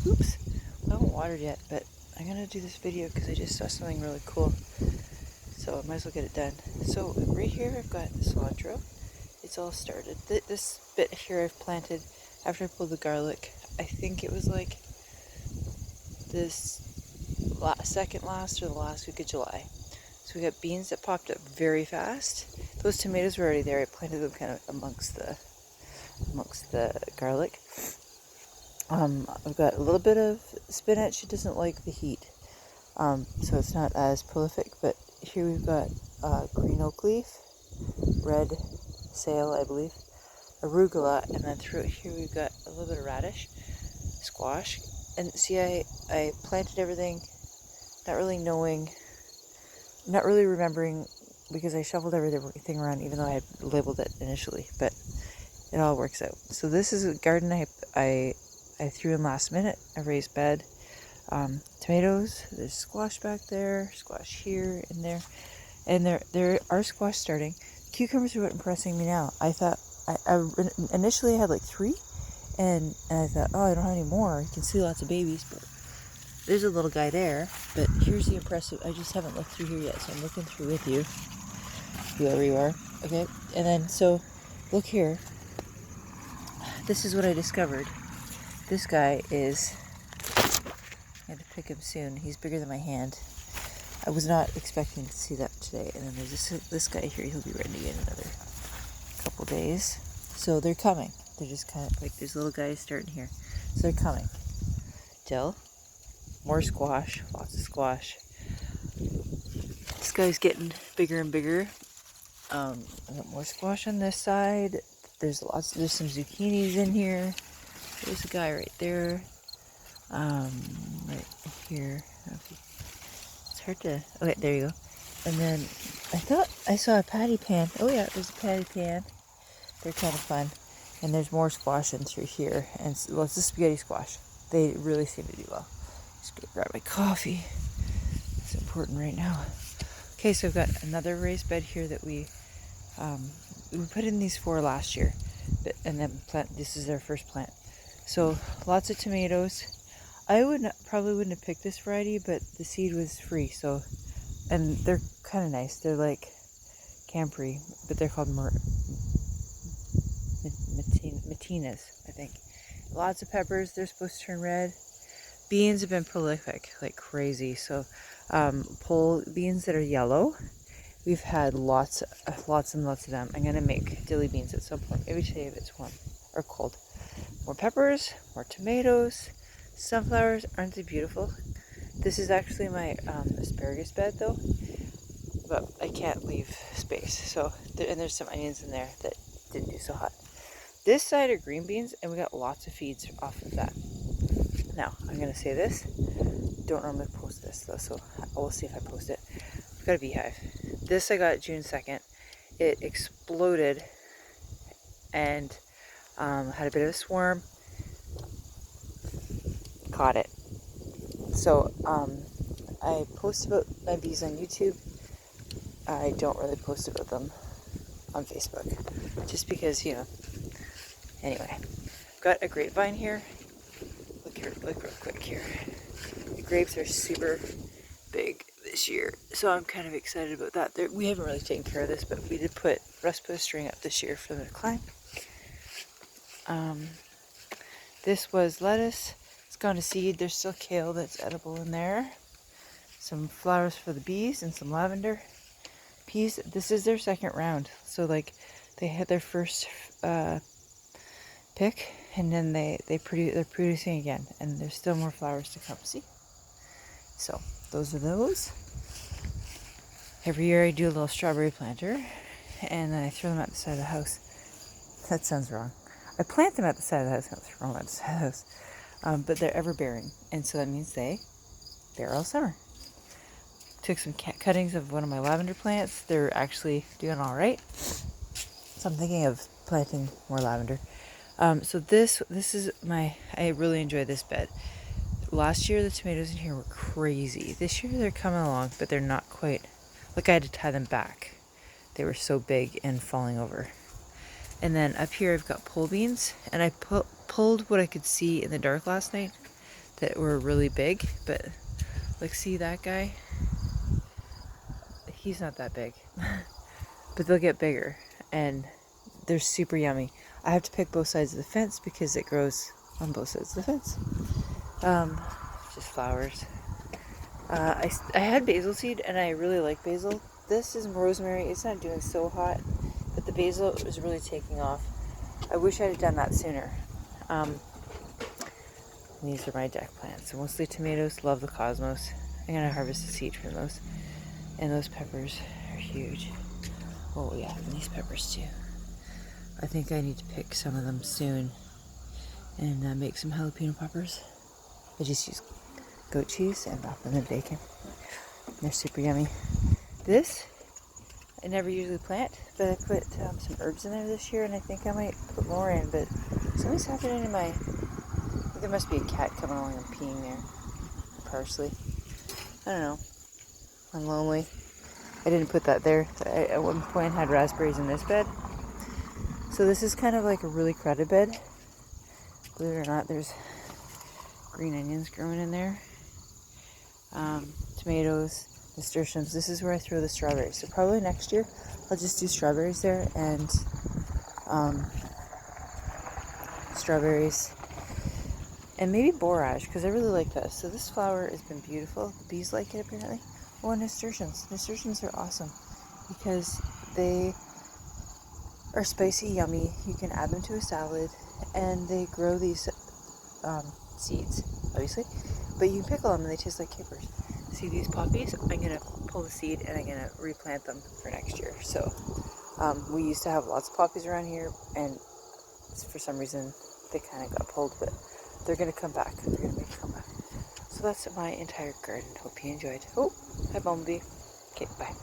Oops, I haven't watered yet, but I'm gonna do this video because I just saw something really cool. So I might as well get it done. So right here I've got the cilantro. It's all started. This bit here I've planted after I pulled the garlic. I think it was like this second last or the last week of July. So we got beans that popped up very fast. Those tomatoes were already there. I planted them kind of amongst the garlic. I've got a little bit of spinach. It doesn't like the heat, so it's not as prolific. But here we've got green oak leaf, red sale, I believe, arugula, and then through here we've got a little bit of radish, squash. And see, I planted everything, not really knowing, not really remembering, because I shuffled everything around, even though I had labeled it initially. But it all works out. So this is a garden I threw in last minute. A raised bed. Tomatoes. There's squash back there. Squash here and there. And there are squash starting. Cucumbers are what impressing me now. I thought I initially had like 3, and I thought, oh, I don't have any more. You can see lots of babies, but there's a little guy there. But here's the impressive. I just haven't looked through here yet, so I'm looking through with you, whoever you are. Okay, and then so look here. This is what I discovered. This guy is, I had to pick him soon. He's bigger than my hand. I was not expecting to see that today. And then there's this guy here. He'll be ready in another couple days. So they're coming. They're just kind of like, there's little guys starting here. So they're coming. Dill. More squash. Lots of squash. This guy's getting bigger and bigger. I got more squash on this side. There's some zucchinis in here. There's a guy right there. Right here. Okay. It's hard to. Okay, there you go. And then I thought I saw a patty pan. Oh yeah, there's a patty pan. They're kind of fun. And there's more squash in through here. And well, it's the spaghetti squash. They really seem to do well. Just gonna grab my coffee. It's important right now. Okay, so I've got another raised bed here that we put in these 4 last year, and then this is our first plant. So lots of tomatoes. I probably wouldn't have picked this variety, but the seed was free. So, and they're kind of nice. They're like Campri, but they're called Matinas, I think. Lots of peppers. They're supposed to turn red. Beans have been prolific, like crazy. So, pole beans that are yellow. We've had lots and lots of them. I'm gonna make dilly beans at some point. Maybe today if it's warm or cold. More peppers, more tomatoes, sunflowers. Aren't they beautiful? This is actually my asparagus bed though, but I can't leave space. So, and there's some onions in there that didn't do so hot. This side are green beans, and we got lots of feeds off of that. Now, I'm gonna say this. Don't normally post this though, so we'll see if I post it. I've got a beehive. This I got June 2nd. It exploded and had a bit of a swarm. Caught it. So I post about my bees on YouTube. I don't really post about them on Facebook, just because, Anyway, I've got a grapevine here. Look real quick here. The grapes are super big this year, so I'm kind of excited about that. We haven't really taken care of this, but we did Russ put a string up this year for them to climb. This was lettuce. It's gone to seed. There's still kale that's edible in there. Some flowers for the bees and some lavender. Peas. This is their second round, so like they had their first pick, and then they're producing again, and there's still more flowers to come. See? So those are those. Every year I do a little strawberry planter, and then I throw them at the side of the house. That sounds wrong. I plant them at the side of the house. That's wrong, at the side of the house. But they're ever bearing, and so that means they bear all summer. Took some cuttings of one of my lavender plants. They're actually doing all right. So I'm thinking of planting more lavender. So this is I really enjoy this bed. Last year the tomatoes in here were crazy. This year they're coming along, but they're not quite. Like I had to tie them back. They were so big and falling over. And then up here I've got pole beans, and I pulled what I could see in the dark last night. that were really big, but like, see that guy? He's not that big, but they'll get bigger and they're super yummy. I have to pick both sides of the fence because it grows on both sides of the fence. Just flowers. I had basil seed and I really like basil. This is rosemary. It's not doing so hot, but the basil is really taking off. I wish I had done that sooner. These are my deck plants. So mostly tomatoes. Love the cosmos. I'm gonna harvest the seed from those. And those peppers are huge. Oh yeah, and these peppers too. I think I need to pick some of them soon and make some jalapeno peppers. I just use goat cheese and wrap them in bacon. They're super yummy. This, I never usually plant, but I put some herbs in there this year, and I think I might put more in, but something's happening in my... There must be a cat coming along and peeing there. Parsley. I don't know. I'm lonely. I didn't put that there. I at one point had raspberries in this bed. So this is kind of like a really crowded bed. Believe it or not, there's green onions growing in there. Tomatoes, nasturtiums. This is where I throw the strawberries. So probably next year I'll just do strawberries there and strawberries and maybe borage because I really like this. So this flower has been beautiful. The bees like it apparently. Oh, nasturtiums. Nasturtiums are awesome because they are spicy, yummy. You can add them to a salad and they grow these seeds, obviously, but you can pickle them and they taste like capers. See these poppies? I'm gonna pull the seed and I'm gonna replant them for next year. So we used to have lots of poppies around here and for some reason they kind of got pulled, but they're gonna come back. They're gonna make a comeback. So that's my entire garden. Hope you enjoyed. Oh, hi Bumblebee. Okay, bye.